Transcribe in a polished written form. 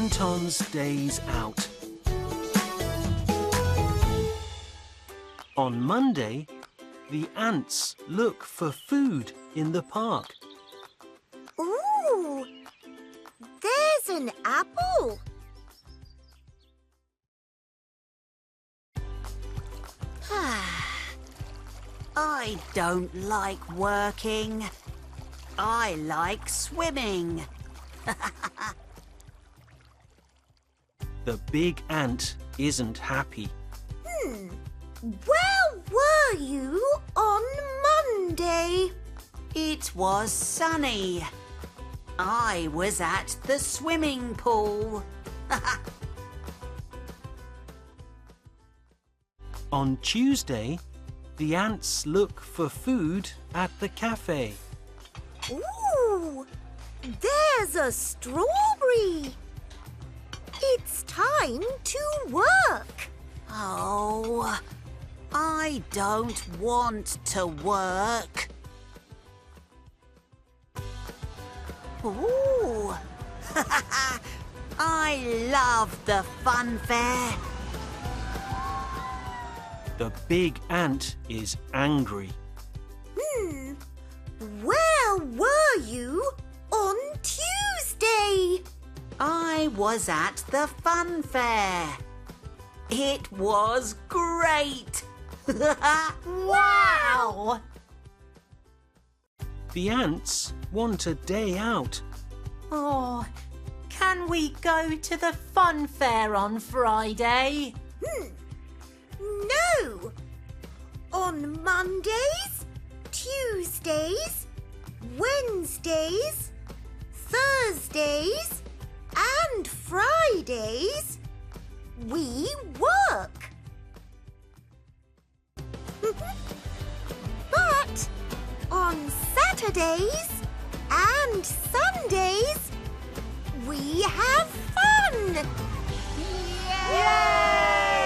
Anton's days out. On Monday, the ants look for food in the park. Ooh! There's an apple. I don't like working. I like swimming. The big ant isn't happy. Where were you on Monday? It was sunny. I was at the swimming pool. On Tuesday, the ants look for food at the cafe. Ooh! There's a strawberry. It's time to work. Oh, I don't want to work. Ooh, I love the fun fair. The big ant is angry. Where were you on Tuesday? I was at the fun fair. It was great. Wow! The ants want a day out. Oh, can we go to the fun fair on Friday? No! On Mondays, Tuesdays, Wednesdays, Thursdays, and Fridays, we work. But on Saturdays and Sundays, we have fun. Yay!